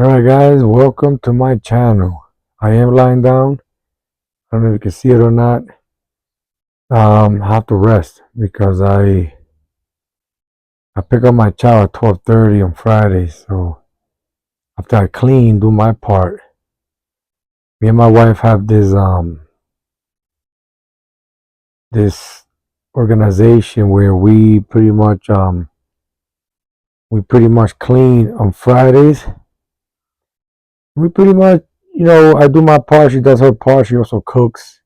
Alright guys, welcome to my channel. I am lying down. I don't know if you can see it or not. I have to rest because I pick up my child at 12:30 on Friday. So after I clean, do my part. Me and my wife have this organization where we pretty much clean on Fridays. We pretty much, I do my part, she does her part, she also cooks.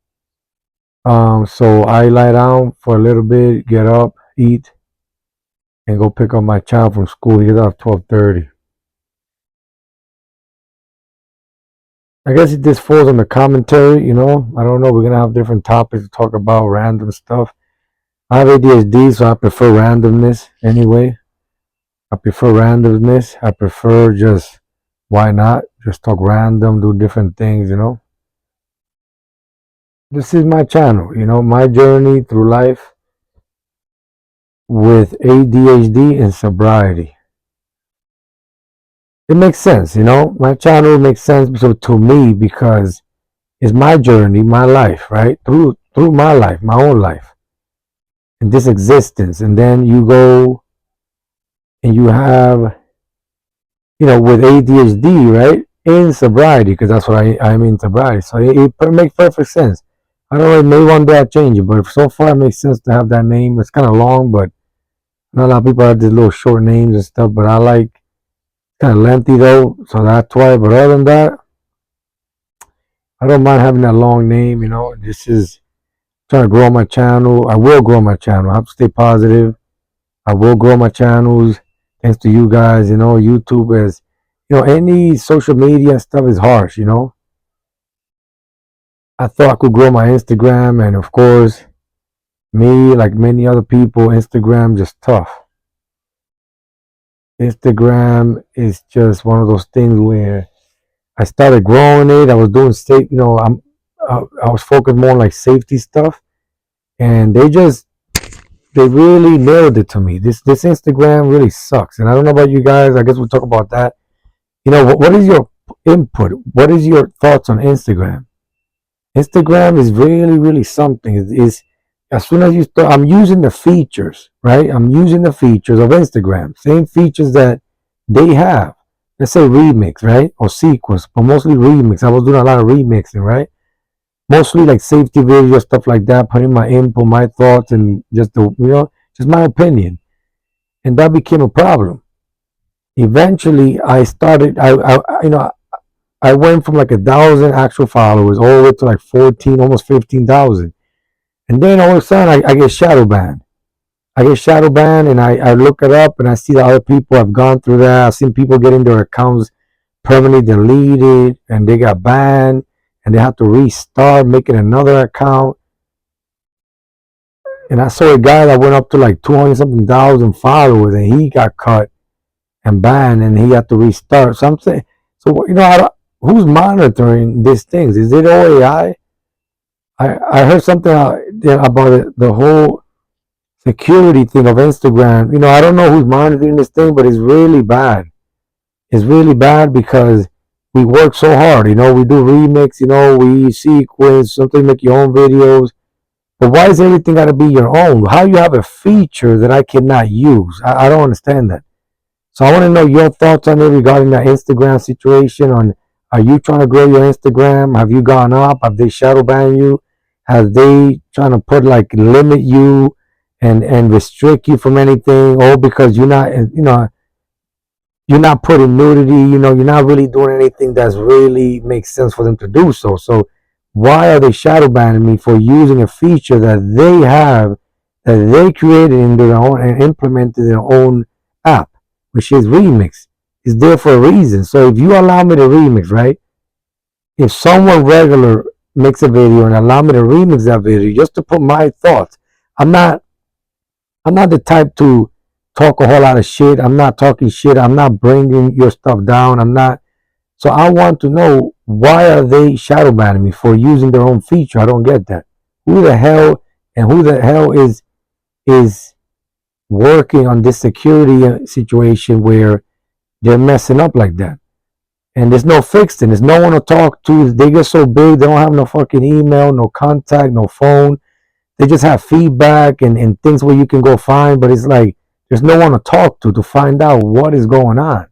So I lie down for a little bit, get up, eat, and go pick up my child from school. He gets out at 12:30. I guess it just falls on the commentary, I don't know. We're gonna have different topics to talk about, random stuff. I have ADHD, so I prefer randomness anyway. I prefer just why not? Just talk random, do different things. This is my channel, my journey through life with ADHD and sobriety. It makes sense, My channel makes sense to me because it's my journey, my life, right? Through my life, my own life, and this existence, and then you go and you have, with ADHD, right? In sobriety, because that's what I'm in sobriety. So it makes perfect sense. I don't know, maybe one day I change it, but so far it makes sense to have that name. It's kind of long, but not a lot of people have these little short names and stuff. But I like kind of lengthy though, so that's why. But other than that, I don't mind having that long name. This is trying to grow my channel. I will grow my channel. I have to stay positive. I will grow my channels thanks to you guys. YouTube is, any social media stuff is harsh. I thought I could grow my Instagram, and of course, me, like many other people, Instagram just tough. Instagram is just one of those things where I started growing it. I was doing safe, I was focused more on like safety stuff, and they really nailed it to me. This Instagram really sucks, and I don't know about you guys. I guess we'll talk about that. What is your input? What is your thoughts on Instagram? Instagram is really, really something. Is as soon as you start, I'm using the features, right? I'm using the features of Instagram, same features that they have. Let's say remix, right, or sequence, but mostly remix. I was doing a lot of remixing, right? Mostly like safety videos, stuff like that, putting my input, my thoughts, and just my opinion. And that became a problem. Eventually, I started. I went from like 1,000 actual followers all the way to like 14, almost 15,000. And then all of a sudden, I get shadow banned. I get shadow banned, and I look it up, and I see that other people have gone through that. I've seen people getting their accounts permanently deleted, and they got banned, and they have to restart making another account. And I saw a guy that went up to like 200 something thousand followers, and he got cut and banned, and he had to restart. So I'm saying, so who's monitoring these things? Is it all AI? I heard something about the whole security thing of Instagram. I don't know who's monitoring this thing, but it's really bad. It's really bad because we work so hard. We do remix. We sequence something, make your own videos. But why is everything got to be your own? How you have a feature that I cannot use? I don't understand that. So I want to know your thoughts on it regarding that Instagram situation. On, are you trying to grow your Instagram? Have you gone up? Have they shadow banned you? Have they trying to put like limit you and restrict you from anything? Or because you're not putting nudity. You're not really doing anything that's really makes sense for them to do so. So why are they shadow banning me for using a feature that they have, that they created in their own and implemented in their own app, which is remix? Is there for a reason. So if you allow me to remix, right? If someone regular makes a video and allow me to remix that video just to put my thoughts, I'm not the type to talk a whole lot of shit. I'm not talking shit. I'm not bringing your stuff down. I'm not. So I want to know, why are they shadow banning me for using their own feature? I don't get that. Who the hell is working on this security situation where they're messing up like that? And there's no fixing. There's no one to talk to. They get so big, they don't have no fucking email, no contact, no phone. They just have feedback and things where you can go find, but it's like there's no one to talk to find out what is going on.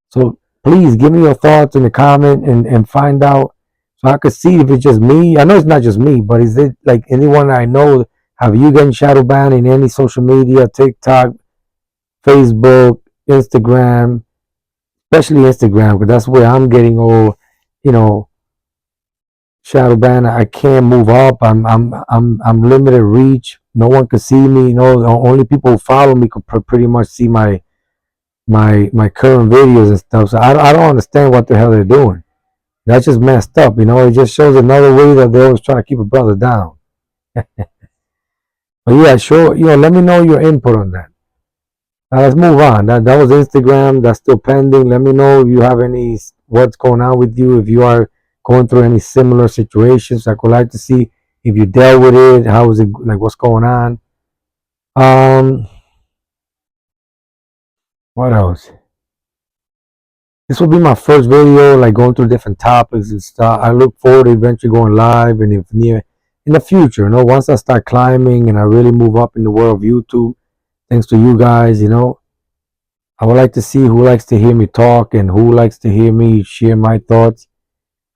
So please give me your thoughts in the comment and find out so I could see if it's just me. I know it's not just me, but is it like anyone I know? Have you getting shadow banned in any social media, TikTok, Facebook, Instagram, especially Instagram, because that's where I'm getting all, you know, shadow banned. I can't move up. I'm limited reach. No one can see me. You know, the only people who follow me could pretty much see my current videos and stuff. So I don't understand what the hell they're doing. That's just messed up. You know, it just shows another way that they always try to keep a brother down. But yeah, sure. You know, let me know your input on that. Now let's move on. That was Instagram. That's still pending. Let me know if you have any what's going on with you. If you are going through any similar situations, I would like to see if you dealt with it. How is it like? What's going on? Um, what else? This will be my first video, like going through different topics and stuff. I look forward to eventually going live, and if near in the future, you know, once I start climbing and I really move up in the world of YouTube, thanks to you guys, you know, I would like to see who likes to hear me talk and who likes to hear me share my thoughts.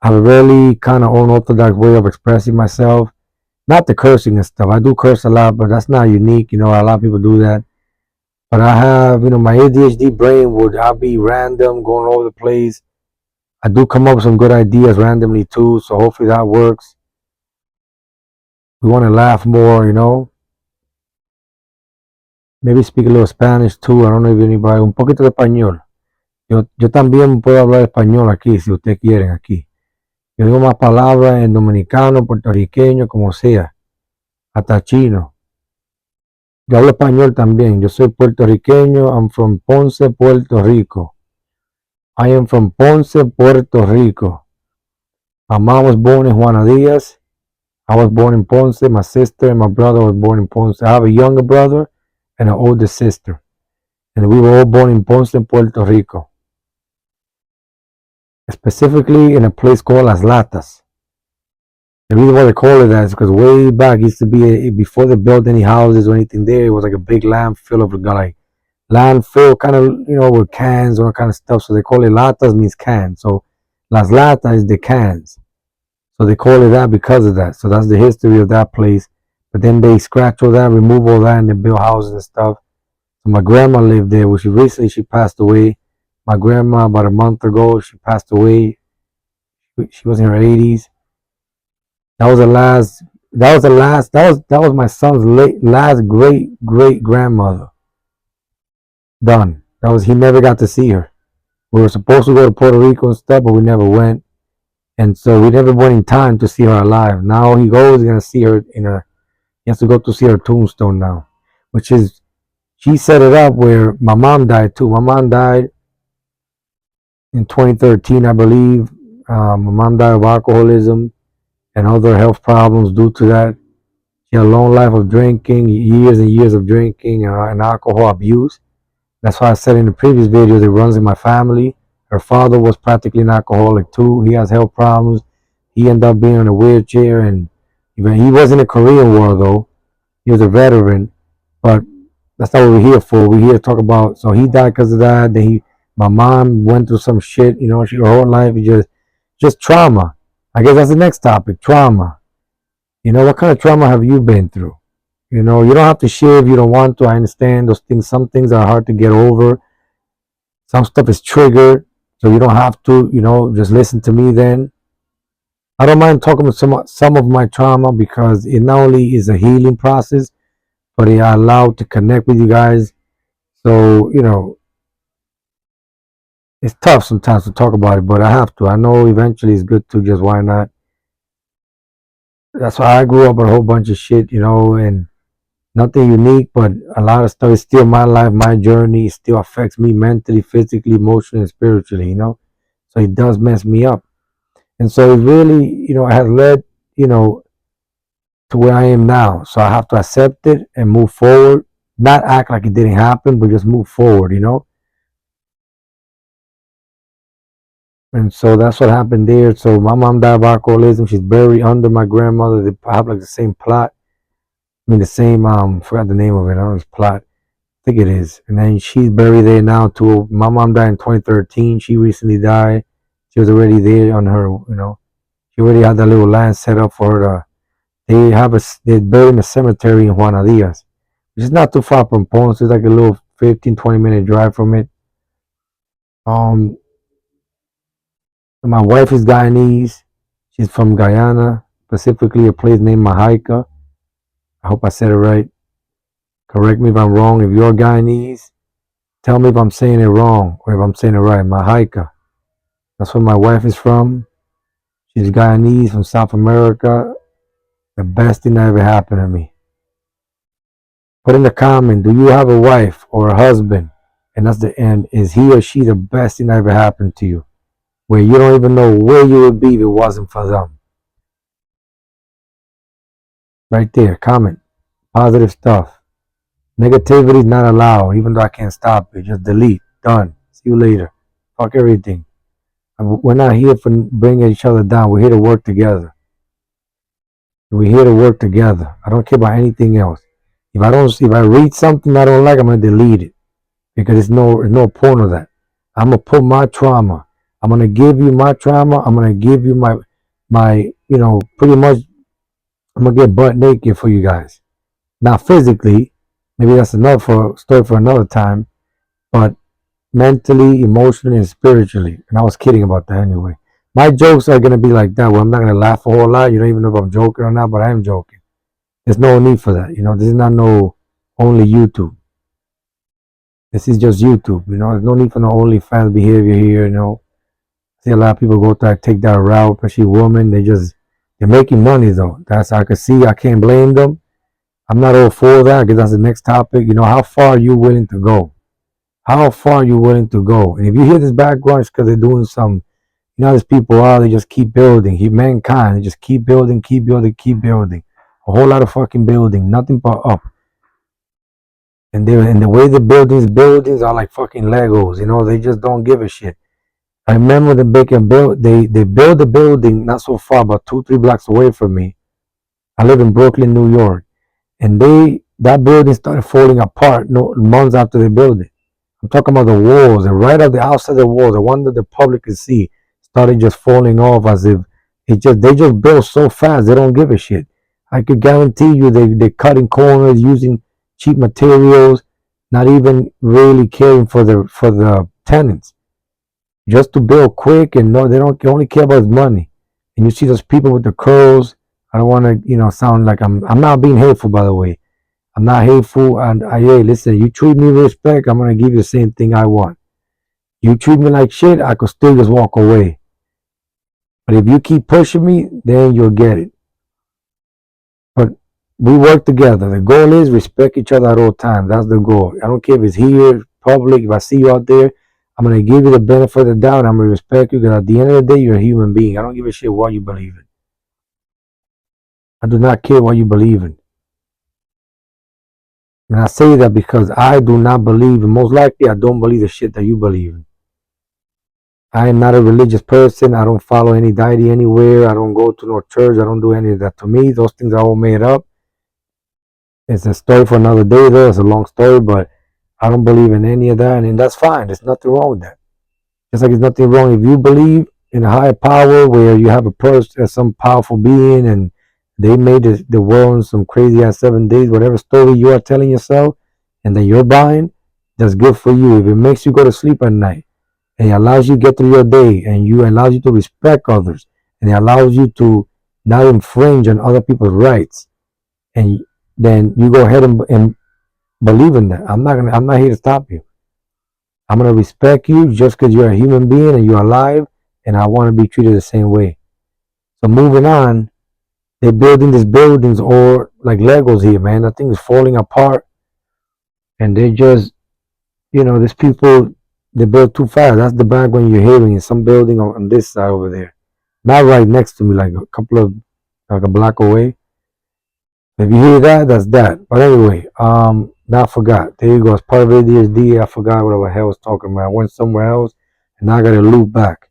I have a really kind of unorthodox way of expressing myself. Not the cursing and stuff. I do curse a lot, but that's not unique. You know, a lot of people do that. But I have, you know, my ADHD brain would, I'll be random, going all over the place. I do come up with some good ideas randomly too, so hopefully that works. We want to laugh more, you know. Maybe speak a little Spanish too. I don't know if anybody, un poquito de español. Yo también puedo hablar español aquí, si ustedes quieren aquí. Yo digo más palabras en dominicano, puertorriqueño, como sea, hasta chino. Yo hablo español también. Yo soy puertorriqueño. I'm from Ponce, Puerto Rico. I am from Ponce, Puerto Rico. My mom was born in Juana Diaz. I was born in Ponce. My sister and my brother was born in Ponce. I have a younger brother and an older sister. And we were all born in Ponce, Puerto Rico. Specifically in a place called Las Latas. The reason why they call it that is because way back it used to be before they built any houses or anything there, it was like a big landfill of like landfill kind of, you know, with cans or kind of stuff. So they call it latas means cans. So Las Latas is the cans. So they call it that because of that. So that's the history of that place. But then they scratch all that, remove all that, and they build houses and stuff. So my grandma lived there, which she passed away. My grandma about a month ago, she passed away. She was in her 80s. That was the last. That was the last. That was my son's last great grandmother. Done. That was he never got to see her. We were supposed to go to Puerto Rico and stuff, but we never went, and so we never went in time to see her alive. Now he goes, he's gonna see her in her. He has to go to see her tombstone now, which is she set it up where my mom died too. My mom died in 2013, I believe. My mom died of alcoholism and other health problems due to that. She had a long life of drinking, years and years of drinking and alcohol abuse. That's why I said in the previous video it runs in my family. Her father was practically an alcoholic too. He has health problems. He ended up being in a wheelchair, and even he was in the Korean War though. He was a veteran, but that's not what we're here for. We're here to talk about. So he died because of that. My mom went through some shit. You know, her whole life is just trauma. I guess that's the next topic, trauma. You know, what kind of trauma have you been through? You know, you don't have to share if you don't want to. I understand those things. Some things are hard to get over. Some stuff is triggered, so you don't have to, you know, just listen to me then. I don't mind talking about some of my trauma because it not only is a healing process, but it allowed to connect with you guys. So, you know, it's tough sometimes to talk about it, but I have to. I know eventually it's good to just why not. That's why I grew up with a whole bunch of shit, you know, and nothing unique, but a lot of stuff is still my life, my journey. It still affects me mentally, physically, emotionally, and spiritually, you know. So it does mess me up. And so it really, you know, has led, you know, to where I am now. So I have to accept it and move forward, not act like it didn't happen, but just move forward, you know. And so that's what happened there. So my mom died of alcoholism. She's buried under my grandmother. They have like the same plot. I mean the same forgot the name of it. I don't know if it's plot. I think it is. And then she's buried there now too. My mom died in 2013. She recently died. She was already there on her, she already had that little land set up for her to, they buried in a cemetery in Juana Diaz, which is not too far from Ponce. It's like a little 15, 20-minute drive from it. Um, my wife is Guyanese. She's from Guyana, specifically a place named Mahaika. I hope I said it right. Correct me if I'm wrong. If you're Guyanese, tell me if I'm saying it wrong or if I'm saying it right. Mahaika. That's where my wife is from. She's Guyanese from South America. The best thing that ever happened to me. Put in the comment, do you have a wife or a husband? And that's the end. Is he or she the best thing that ever happened to you? Where you don't even know where you would be if it wasn't for them. Right there, comment. Positive stuff. Negativity is not allowed, even though I can't stop it. Just delete. Done. See you later. Fuck everything. We're not here for bringing each other down. We're here to work together. We're here to work together. I don't care about anything else. If I read something I don't like, I'm gonna delete it because there's no point of that. I'm gonna put my trauma. I'm gonna give you my trauma. I'm gonna give you my pretty much. I'm gonna get butt naked for you guys. Not physically. Maybe that's enough for a story for another time. But mentally, emotionally, and spiritually. And I was kidding about that anyway. My jokes are gonna be like that, where I'm not gonna laugh a whole lot. You don't even know if I'm joking or not, but I am joking. There's no need for that. This is not no only YouTube. This is just YouTube. There's no need for no OnlyFans behavior here. I see a lot of people take that route, especially women. They're making money though. That's I can see. I can't blame them. I'm not all for that because that's the next topic. How far are you willing to go? How far are you willing to go? And if you hear this background, it's because they're doing some. There's people out. They just keep building. Mankind. They just keep building, keep building, keep building. A whole lot of fucking building, nothing but up. And the way the buildings are like fucking Legos. They just don't give a shit. I remember they built a building not so far, about 2, 3 blocks away from me. I live in Brooklyn, New York, and that building started falling apart no months after they built it. I'm talking about the walls, and right at the outside of the wall, the one that the public could see, started just falling off as if they just built so fast they don't give a shit. I could guarantee you they're cutting corners, using cheap materials, not even really caring for the tenants, just to build quick. And no, they don't only care about money. And you see those people with the curls. I don't want to sound like I'm not being hateful, by the way. I'm not hateful. And hey, listen, you treat me with respect, I'm gonna give you the same thing I want. You treat me like shit, I could still just walk away. But if you keep pushing me, then you'll get it. But we work together. The goal is respect each other at all times. That's the goal. I don't care if it's here, public. If I see you out there, I'm gonna give you the benefit of the doubt. I'm gonna respect you because at the end of the day, you're a human being. I don't give a shit what you believe in. I do not care what you believe in. And I say that because I do not believe, and most likely I don't believe the shit that you believe in. I am not a religious person. I don't follow any deity anywhere. I don't go to no church. I don't do any of that. To me, those things are all made up. It's a story for another day, though. It's a long story, but I don't believe in any of that, and that's fine. There's nothing wrong with that. Just like there's nothing wrong if you believe in a higher power where you have a person, some powerful being, and they made the world in some crazy ass 7 days, whatever story you are telling yourself, and then you're buying, that's good for you. If it makes you go to sleep at night, and it allows you to get through your day, and you allows you to respect others, and it allows you to not infringe on other people's rights, and then you go ahead and believe in that. I'm not here to stop you. I'm gonna respect you just because you're a human being and you're alive, and I want to be treated the same way. So moving on, they're building these buildings or like Legos here, man. That thing is falling apart, and they just, these people, they build too fast. That's the background you're hearing in some building on this side over there, not right next to me, like a block away. If you hear that, that's that. But anyway, now I forgot. There you go. As part of ADHD, I forgot what the hell I was talking about. I went somewhere else, and now I got to loop back.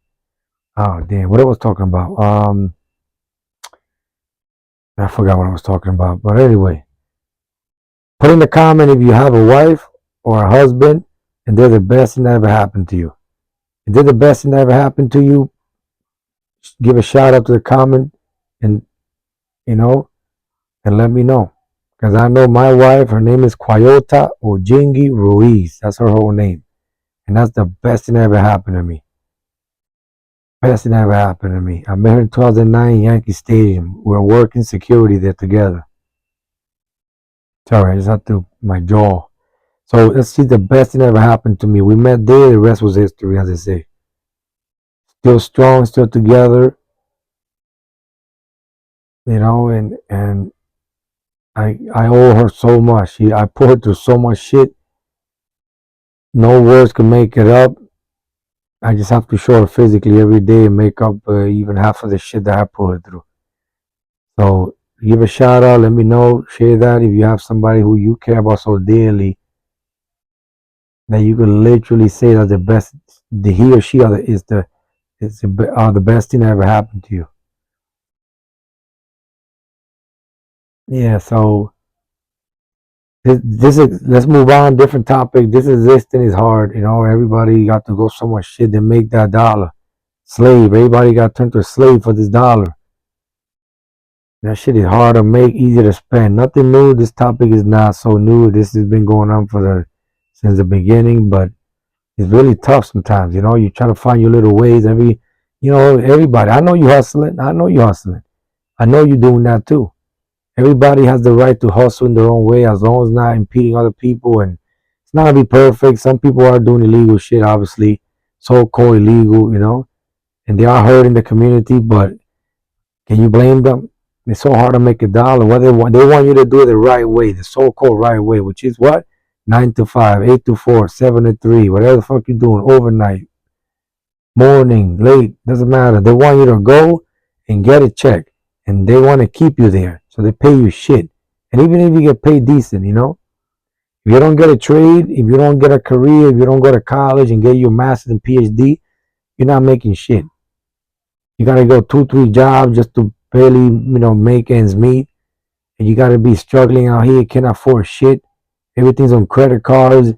Oh damn, what I was talking about? I forgot what I was talking about. But anyway, put in the comment if you have a wife or a husband and they're the best thing that ever happened to you. If they're the best thing that ever happened to you, give a shout out to the comment and you know and let me know. Because I know my wife, her name is Quayota Ojingi Ruiz. That's her whole name. And that's the best thing that ever happened to me. Best thing that ever happened to me. I met her in 2009 Yankee Stadium. We were working security there together. Sorry, I just had to, my jaw. So let's see the best thing that ever happened to me. We met there, the rest was history, as they say. Still strong, still together, and I owe her so much. I put her through so much shit. No words can make it up. I just have to show her physically every day and make up even half of the shit that I put her through. So give a shout out. Let me know. Share that if you have somebody who you care about so dearly that you could literally say that the best, the he or she are the best thing that ever happened to you. Yeah. So this is, let's move on. Different topic. This thing is hard. Everybody got to go so much shit to make that dollar. Slave. Everybody got turned to a slave for this dollar. That shit is hard to make, easy to spend. Nothing new. This topic is not so new. This has been going on since the beginning, but it's really tough sometimes. You try to find your little ways. Everybody. I know you hustling. I know you hustling. I know you doing that too. Everybody has the right to hustle in their own way as long as not impeding other people. And it's not gonna be perfect. Some people are doing illegal shit, obviously, so-called illegal, and they are hurting the community. But can you blame them? It's so hard to make a dollar. They want you to do it the right way, the so-called right way, which is what? 9 to 5, 8 to 4, 7 to 3, whatever the fuck you're doing, overnight, morning, late, doesn't matter. They want you to go and get a check, and they want to keep you there, so they pay you shit. And even if you get paid decent, if you don't get a trade, if you don't get a career, if you don't go to college and get your master's and PhD, you're not making shit. You gotta go 2, 3 jobs just to barely, make ends meet. And you gotta be struggling out here, can't afford shit. Everything's on credit cards.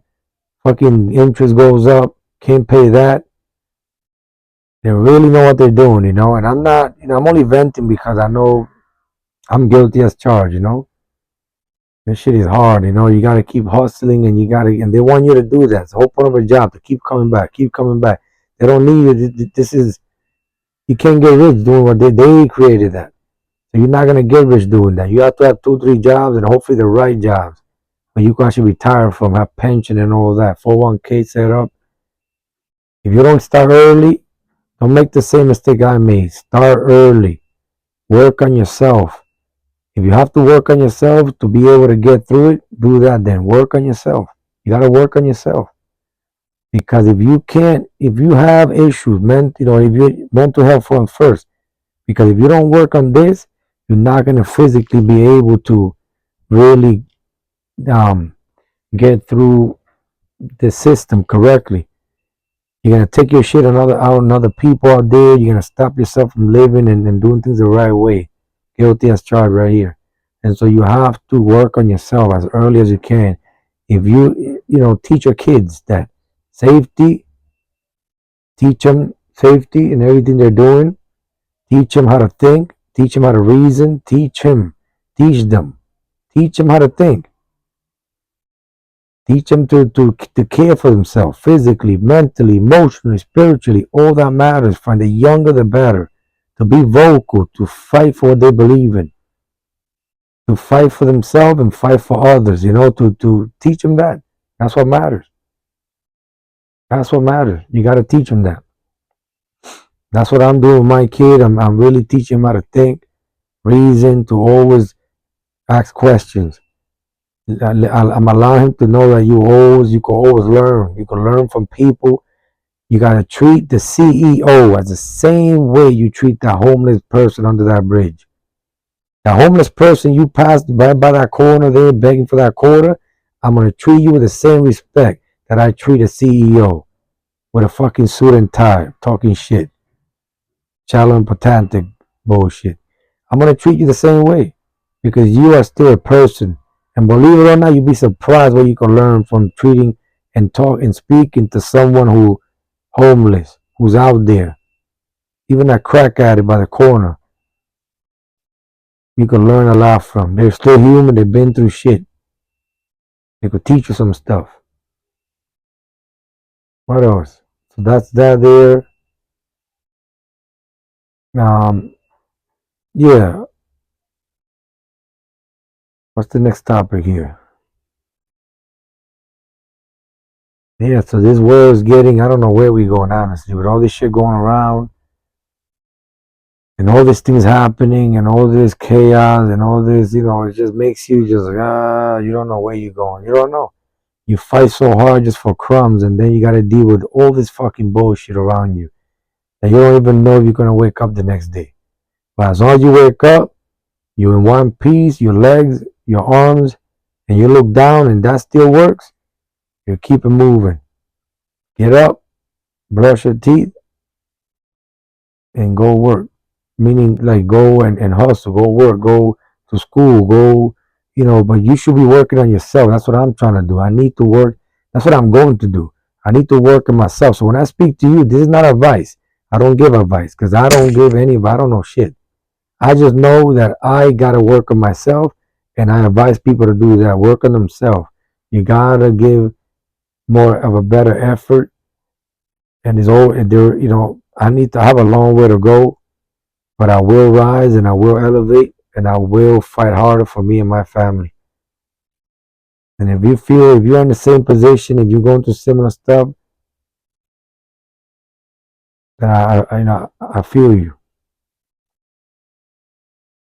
Fucking interest goes up. Can't pay that. They really know what they're doing, And I'm not, I'm only venting because I know I'm guilty as charged. This shit is hard, You gotta keep hustling, and they want you to do that. It's the whole point of a job to keep coming back, keep coming back. They don't need it. You can't get rich doing what they created that. So you're not gonna get rich doing that. You have to have 2, 3 jobs and hopefully the right jobs. But you can actually retire from, have pension and all that. 401k set up. If you don't start early, don't make the same mistake I made. Start early. Work on yourself. If you have to work on yourself to be able to get through it, do that then. Work on yourself. You gotta work on yourself. Because if you have issues, if you mental health first. Because if you don't work on this, you're not gonna physically be able to really get through the system correctly. You're gonna take your shit out on other people out there. You're gonna stop yourself from living and doing things the right way. Guilty as charged right here. And so you have to work on yourself as early as you can. If teach your kids that safety, teach them safety in everything they're doing. Teach them how to think. Teach them how to reason. Teach them. Teach them how to think. Teach them to care for themselves physically, mentally, emotionally, spiritually. All that matters. From the younger, the better. To be vocal, to fight for what they believe in. To fight for themselves and fight for others. To teach them that. That's what matters. That's what matters. You got to teach them that. That's what I'm doing with my kid. I'm really teaching him how to think, reason, to always ask questions. I'm allowing him to know that you can always learn. You can learn from people. You gotta treat the CEO as the same way you treat that homeless person under that bridge. The homeless person you passed right by that corner there begging for that quarter, I'm gonna treat you with the same respect that I treat a CEO with a fucking suit and tie talking shit. shallow and pedantic bullshit. I'm gonna treat you the same way because you are still a person. And believe it or not, you'd be surprised what you can learn from treating and talk and speaking to someone who homeless, who's out there, even a crack addict by the corner. You can learn a lot from. They're still human. They've been through shit. They could teach you some stuff. What else? So that's that there. Um, yeah. What's the next topic here? Yeah. So this world is getting. I don't know where we going honestly, with all this shit going around and all these things happening and all this chaos and all this. It just makes you just like you don't know where you're going. You don't know. You fight so hard just for crumbs, and then you got to deal with all this fucking bullshit around you that you don't even know if you're gonna wake up the next day. But as long as you wake up, you're in one piece, your legs, your arms, and you look down and that still works, you keep it moving. Get up, brush your teeth, and go work. Meaning like go and hustle, go work, go to school, but you should be working on yourself. That's what I'm trying to do. I need to work. That's what I'm going to do. I need to work on myself. So when I speak to you, this is not advice. I don't give advice because I don't give any, I don't know shit. I just know that I gotta work on myself, and I advise people to do that. Work on themselves. You gotta give more of a better effort, and it's all there. I need to have a long way to go, but I will rise and I will elevate and I will fight harder for me and my family. And if you're in the same position, if you're going through similar stuff, then I feel you.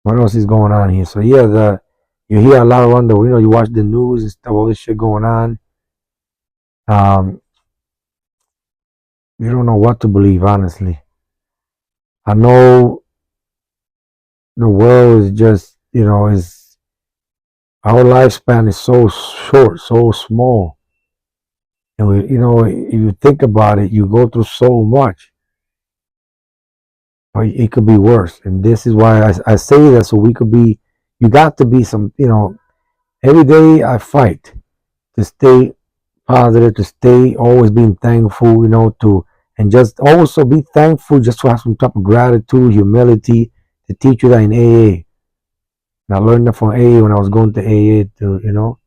What else is going on here? So yeah, you hear a lot around you watch the news and stuff, all this shit going on. Um, you don't know what to believe, honestly. I know the world is just, is our lifespan is so short, so small. And if you think about it, you go through so much, but it could be worse. And this is why I say that so we could be, you got to be every day I fight to stay positive, to stay always being thankful, and just also be thankful just to have some type of gratitude, humility, to teach you that in AA. And I learned that from AA when I was going to AA to,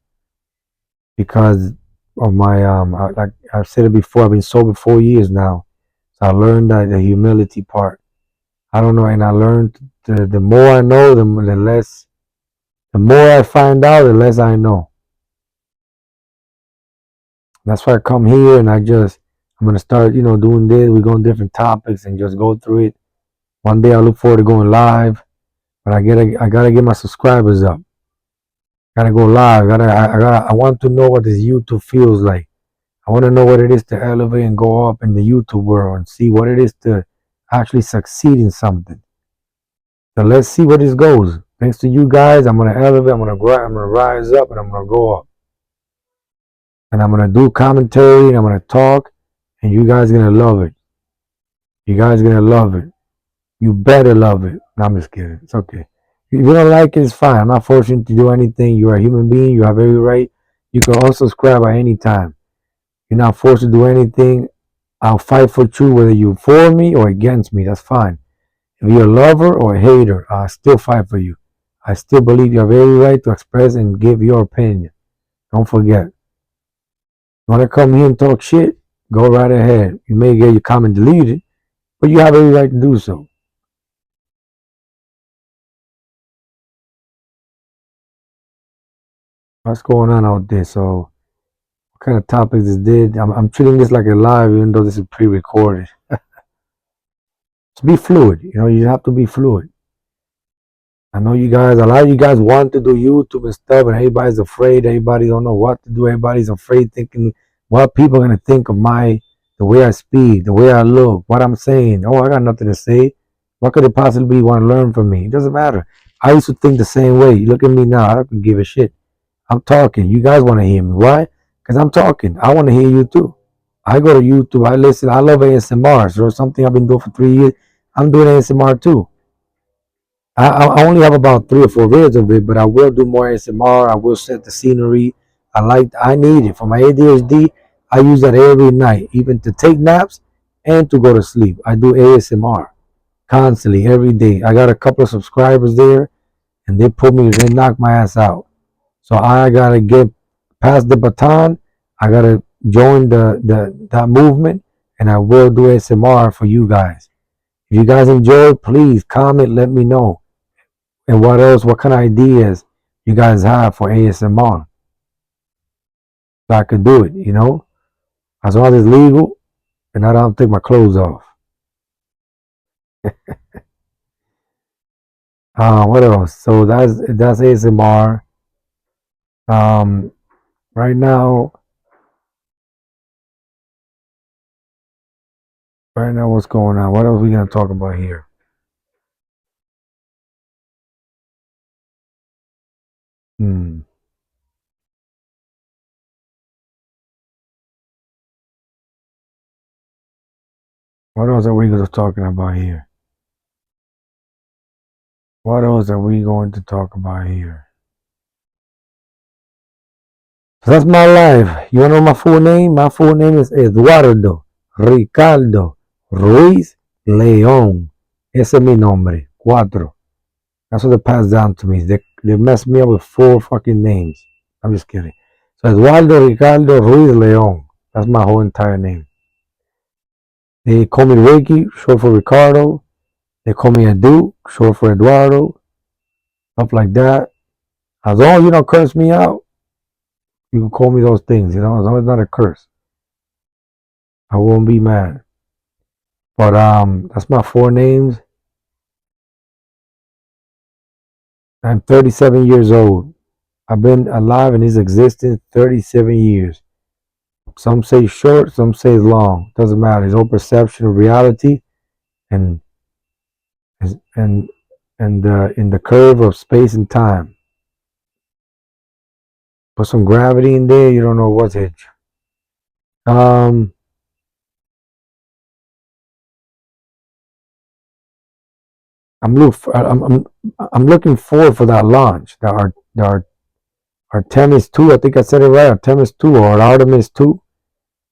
because of my, like I've said it before, I've been sober 4 years now. So I learned that the humility part. I don't know, and I learned the more I know, the less, the more I find out, the less I know. That's why I come here and I'm gonna start, doing this. We go on different topics and just go through it. One day I look forward to going live, but I gotta get my subscribers up. Gotta go live. I want to know what this YouTube feels like. I want to know what it is to elevate and go up in the YouTube world and see what it is to actually succeed in something. So let's see where this goes. Thanks to you guys, I'm gonna elevate. I'm gonna grow. I'm gonna rise up, and I'm gonna go up. And I'm gonna do commentary. And I'm gonna talk, and you guys are gonna love it. You guys are gonna love it. You better love it. No, I'm just kidding. It's okay. If you don't like it, it's fine. I'm not forcing you to do anything. You're a human being. You have every right. You can also subscribe at any time. You're not forced to do anything. I'll fight for you, whether you're for me or against me. That's fine. If you're a lover or a hater, I'll still fight for you. I still believe you have every right to express and give your opinion. Don't forget. You want to come here and talk shit? Go right ahead. You may get your comment deleted, but you have every right to do so. What's going on out there? So, what kind of topics is this? I'm treating this like a live, even though this is pre-recorded. To be fluid, you have to be fluid. I know a lot of you guys want to do YouTube and stuff, and everybody's afraid. Everybody don't know what to do. Everybody's afraid, thinking what people are gonna think of the way I speak, the way I look, what I'm saying. Oh, I got nothing to say. What could it possibly want to learn from me? It doesn't matter. I used to think the same way. You look at me now. I don't give a shit. I'm talking. You guys want to hear me. Why? Because I'm talking. I want to hear you too. I go to YouTube. I listen. I love ASMR. So something I've been doing for 3 years. I'm doing ASMR too. I only have about 3 or 4 videos of it, but I will do more ASMR. I will set the scenery. I need it for my ADHD. I use that every night, even to take naps and to go to sleep. I do ASMR constantly every day. I got a couple of subscribers there, and they knock my ass out. So I gotta get past the baton. I gotta join the that movement, and I will do ASMR for you guys. If you guys enjoy, please comment, let me know. And what else? What kind of ideas you guys have for ASMR? So I could do it, as long as it's legal and I don't take my clothes off. What else? So that's ASMR. Um, right now, what's going on? What else are we gonna talk about here? Hmm. What else are we gonna talking about here? What else are we going to talk about here? So that's my life. You wanna know my full name? My full name is Eduardo Ricardo Ruiz León. Ese es mi nombre. Cuatro. That's what they passed down to me. They messed me up with 4 fucking names. I'm just kidding. So Eduardo Ricardo Ruiz León. That's my whole entire name. They call me Ricky, short for Ricardo. They call me Edu, short for Eduardo. Stuff like that. As long as you don't curse me out, you can call me those things, as long as it's not a curse. I won't be mad. But that's my 4 names. I'm 37 years old. I've been alive in this existence 37 years. Some say short, some say long. Doesn't matter. It's all perception of reality, and and in the curve of space and time. Put some gravity in there, you don't know what's hit you. I'm I'm looking forward for that launch. The Artemis 2. I think I said it right. Artemis 2 or Artemis 2.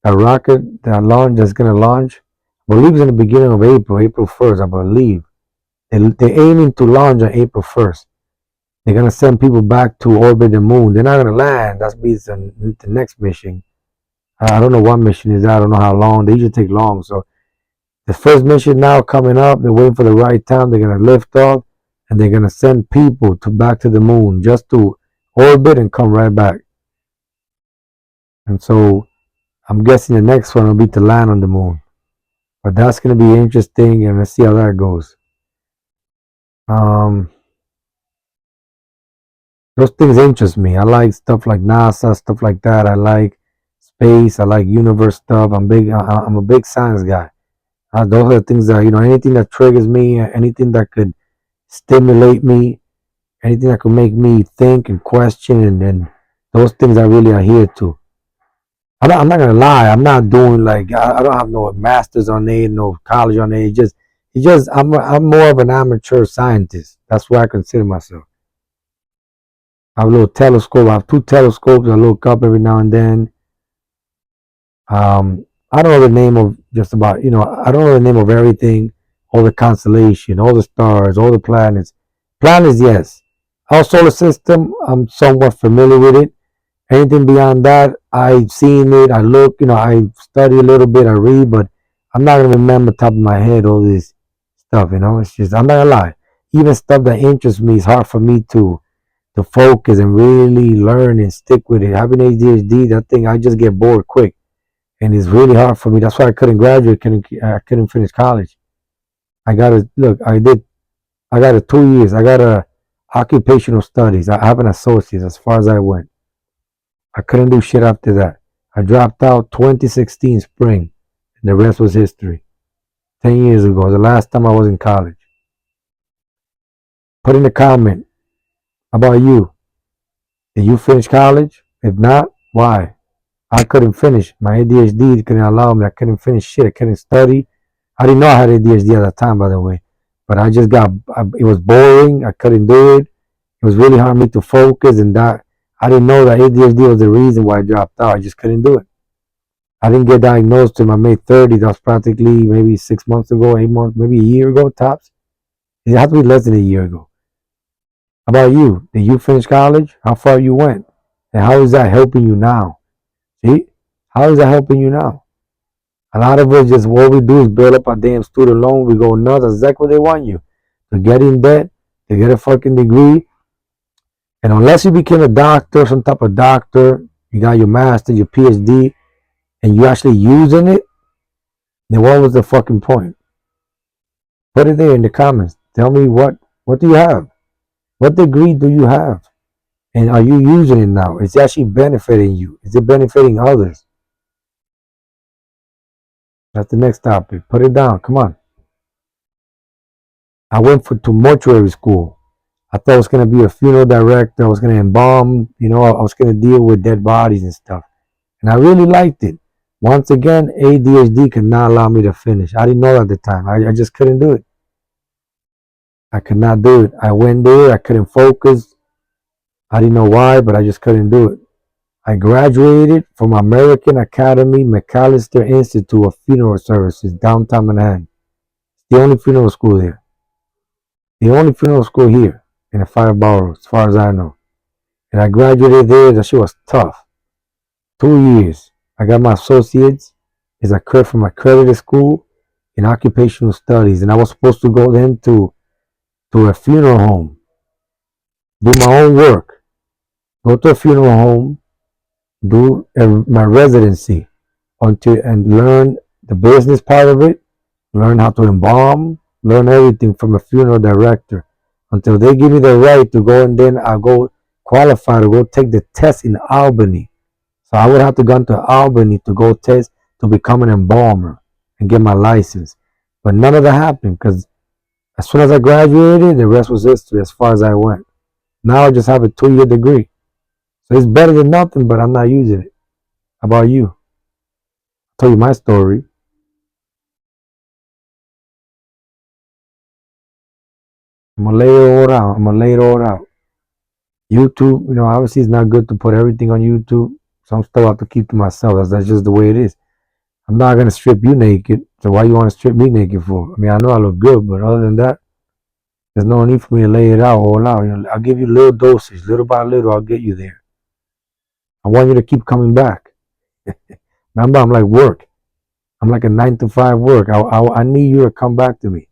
A rocket that launch that's gonna launch. I believe it's in the beginning of April, April 1st. I believe they're aiming to launch on April 1st. They're gonna send people back to orbit the moon. They're not gonna land. That's be the next mission. I don't know what mission is that. I don't know how long. They usually take long. So the first mission now coming up. They're waiting for the right time. They're gonna lift off, and they're gonna send people to back to the moon just to orbit and come right back. And so I'm guessing the next one will be to land on the moon. But that's gonna be interesting, and let's see how that goes. Um, those things interest me. I like stuff like NASA, stuff like that. I like space. I like universe stuff. I'm a big science guy. Those are the things that anything that triggers me, anything that could stimulate me, anything that could make me think and question, and those things I really adhere to. I'm not gonna lie. I'm not doing like I don't have no masters on it, no college on it. It just I'm more of an amateur scientist. That's what I consider myself. I have a little telescope. I have 2 telescopes. I look up every now and then. I don't know the name of just about, I don't know the name of everything, all the constellation, all the stars, all the planets. Planets, yes. Our solar system, I'm somewhat familiar with it. Anything beyond that, I've seen it. I look, I study a little bit, I read, but I'm not gonna remember top of my head all this stuff. It's just I'm not gonna lie. Even stuff that interests me is hard for me to focus and really learn and stick with it. Having ADHD, that thing, I just get bored quick, and it's really hard for me. That's why I couldn't graduate. I couldn't finish college. I got to look. I got a 2 years. I got a occupational studies. I have an associate. As far as I went, I couldn't do shit after that. I dropped out 2016 spring, and the rest was history. 10 years ago, the last time I was in college. Put in a comment about you. Did you finish college? If not, why? I couldn't finish. My ADHD couldn't allow me. I couldn't finish shit. I couldn't study. I didn't know I had ADHD at that time, by the way, but I just it was boring. I couldn't do it. It was really hard for me to focus, and that I didn't know that ADHD was the reason why I dropped out. I just couldn't do it. I didn't get diagnosed in my mid 30s. That was practically maybe 6 months ago, 8 months, maybe a year ago tops. It had to be less than a year ago. How about you? Did you finish college? How far you went? And how is that helping you now? See? How is that helping you now? A lot of us just what we do is build up a damn student loan. We go nuts. That's exactly what they want you to get in debt, to get a fucking degree. And unless you became a doctor, some type of doctor, you got your master, your PhD, and you actually using it, then what was the fucking point? Put it there in the comments. Tell me what do you have? What degree do you have? And are you using it now? Is it actually benefiting you? Is it benefiting others? That's the next topic. Put it down. Come on. I went to mortuary school. I thought I was going to be a funeral director. I was going to embalm, I was going to deal with dead bodies and stuff. And I really liked it. Once again, ADHD could not allow me to finish. I didn't know that at the time. I just couldn't do it. I could not do it. I went there. I couldn't focus. I didn't know why, but I just couldn't do it. I graduated from American Academy McAllister Institute of Funeral Services, downtown Manhattan. The only funeral school there. The only funeral school here in the five boroughs, as far as I know. And I graduated there. That shit was tough. 2 years. I got my associates as a credit from accredited school in occupational studies, and I was supposed to go then to a funeral home, do my own work, go to a funeral home, do my residency until and learn the business part of it, learn how to embalm, learn everything from a funeral director until they give me the right to go, and then I go qualify to go take the test in Albany. So I would have to go to Albany to go test to become an embalmer and get my license. But none of that happened because as soon as I graduated, the rest was history as far as I went. Now I just have a 2 year degree. So it's better than nothing, but I'm not using it. How about you? I'll tell you my story. I'm gonna lay it all out. I'm gonna lay it all out. YouTube, obviously it's not good to put everything on YouTube. Some stuff I have to keep to myself. That's just the way it is. I'm not gonna strip you naked. So why you want to strip me naked for? I mean, I know I look good, but other than that, there's no need for me to lay it out all out. I'll give you little dosage, little by little. I'll get you there. I want you to keep coming back. Remember, I'm like work. I'm like a 9 to 5 work. I need you to come back to me.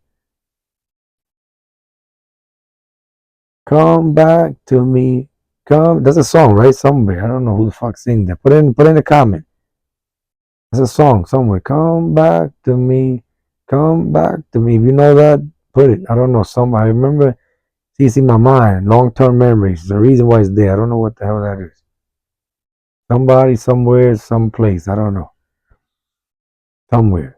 Come back to me. Come. That's a song, right? Somewhere. I don't know who the fuck sing that. Put in the comment. That's a song somewhere. Come back to me. Come back to me. If you know that, put it. I don't know. I remember. See, it's in my mind. Long-term memories. The reason why it's there. I don't know what the hell that is. Somebody, somewhere, someplace. I don't know. Somewhere.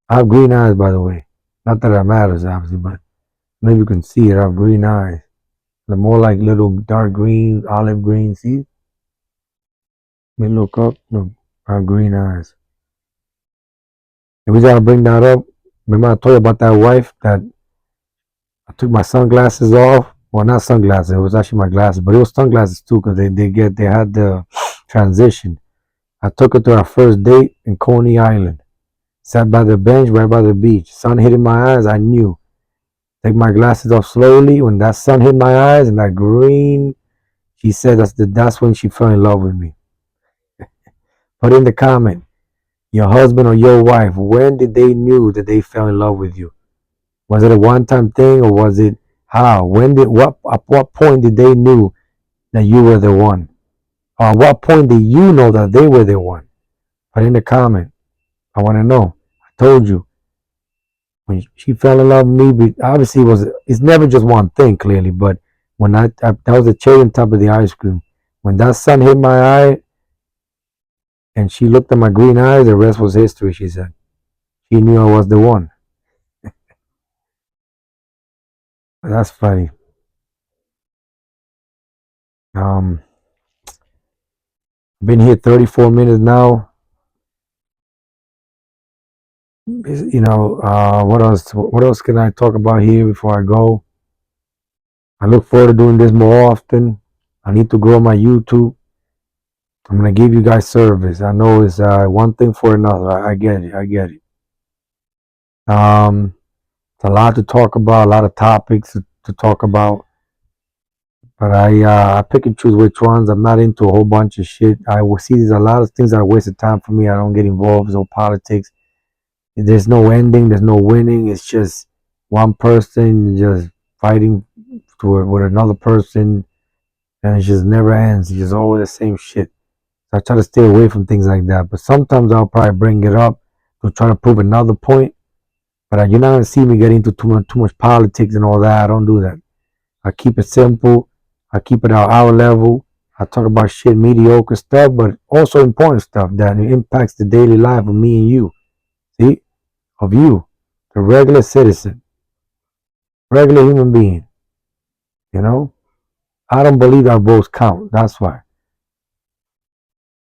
I have green eyes, by the way. Not that it matters, obviously, but maybe you can see it. I have green eyes. They're more like little dark green, olive green. See? Let me look up. Look, I have green eyes. And we gotta bring that up. Remember I told you about that wife that I took my sunglasses off. Well, not sunglasses. It was actually my glasses, but it was sunglasses too because they had the transition. I took her to our first date in Coney Island. Sat by the bench right by the beach. Sun hitting my eyes. I knew. Take my glasses off slowly. When that sun hit my eyes and that green, she said that's when she fell in love with me. Put in the comment, your husband or your wife, when did they knew that they fell in love with you? Was it a one-time thing or was it how? At what point did they knew that you were the one? Or at what point did you know that they were the one? Put in the comment. I want to know. I told you when she fell in love with me. Obviously, it's never just one thing clearly, but when that was the cherry on top of the ice cream. When that sun hit my eye and she looked at my green eyes, the rest was history. She said she knew I was the one. That's funny. Um, been here 34 minutes now. What else? What else can I talk about here before I go? I look forward to doing this more often. I need to grow my YouTube. I'm gonna give you guys service. I know it's one thing for another. I get it. I get it. Um, it's a lot to talk about, a lot of topics to talk about. But I pick and choose which ones. I'm not into a whole bunch of shit. I will see there's a lot of things that are a waste of time for me. I don't get involved. There's no politics. There's no ending. There's no winning. It's just one person just fighting with another person, and it just never ends. It's just always the same shit. So I try to stay away from things like that. But sometimes I'll probably bring it up to try to prove another point. But you're not gonna see me get into too much politics and all that. I don't do that. I keep it simple. I keep it at our level. I talk about shit, mediocre stuff, but also important stuff that impacts the daily life of me and you. See, of you, the regular citizen, regular human being. You know, I don't believe our votes count. That's why.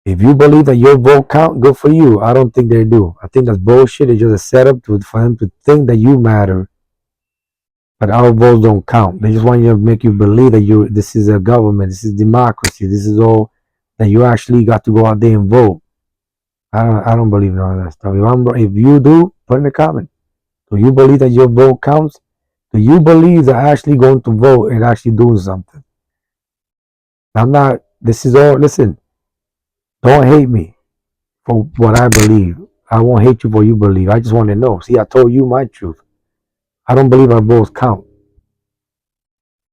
If you believe that your vote count, good for you. I don't think they do. I think that's bullshit. It's just a setup for them to think that you matter, but our votes don't count. They just want you to make you believe that this is a government, this is democracy, this is all that you actually got to go out there and vote. I don't believe in all that stuff. If you do, put in the comment. Do you believe that your vote counts? Do you believe that actually going to vote and actually doing something? I'm not. This is all. Listen, don't hate me for what I believe. I won't hate you for what you believe. I just want to know. See, I told you my truth. I don't believe our votes count.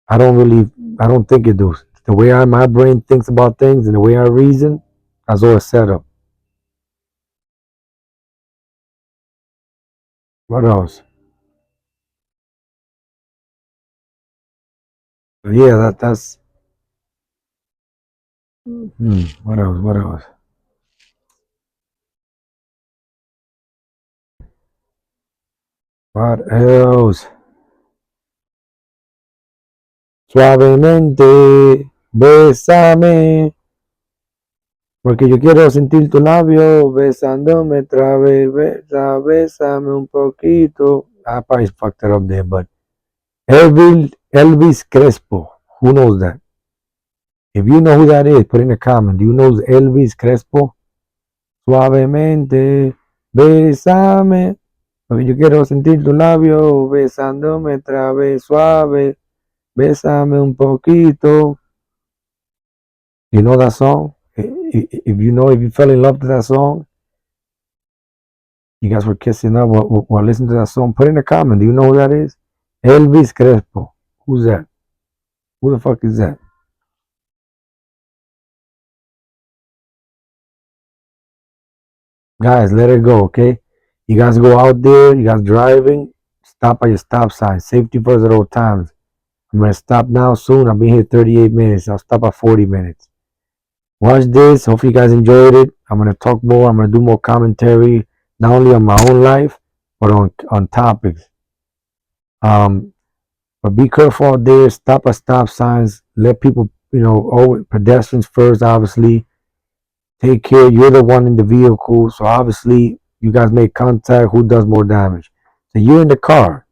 I don't really. I don't think it does. The way my brain thinks about things and the way I reason, that's all set up. What else? Yeah, that's. What else? What else? What else? Suavemente, bésame, porque yo quiero sentir tu labio besándome otra vez, bésame un poquito. I probably fucked it up there, but Elvis Crespo, who knows that? If you know who that is, put in a comment. Do you know Elvis Crespo? Suavemente, bésame, porque yo quiero sentir tu labio besándome otra vez, suave, bésame un poquito. You know that song? If you fell in love with that song, you guys were kissing up while listening to that song, put in a comment. Do you know who that is? Elvis Crespo. Who's that? Who the fuck is that? Guys, let it go, okay? You guys go out there, you guys driving, stop at your stop sign. Safety first at all times. I'm gonna stop now soon. I've been here 38 minutes. I'll stop at 40 minutes. Watch this. Hopefully you guys enjoyed it. I'm gonna talk more. I'm gonna do more commentary, not only on my own life, but on topics. Um, but be careful out there. Stop at stop signs. Let people, always pedestrians first. Obviously, take care. You're the one in the vehicle, so obviously you guys make contact. Who does more damage? So you're in the car.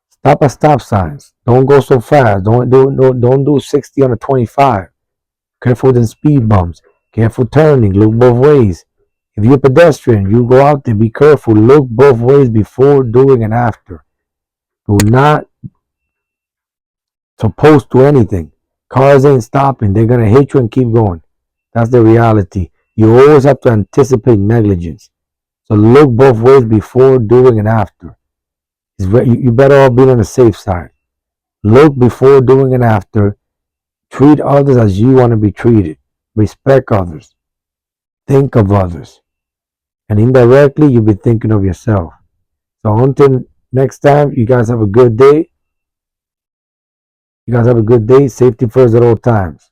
Stop at stop signs. Don't go so fast. Don't do 60 on a 25. Careful with speed bumps. Careful turning. Look both ways. If you're a pedestrian, you go out there. Be careful. Look both ways before, during, and after. Do not supposed to anything. Cars ain't stopping. They're gonna hit you and keep going. That's the reality. You always have to anticipate negligence. So look both ways before, during, and after. You better all be on the safe side. Look before, during, and after. Treat others as you want to be treated. Respect others. Think of others. And indirectly, you'll be thinking of yourself. So until next time, you guys have a good day. You guys have a good day. Safety first at all times.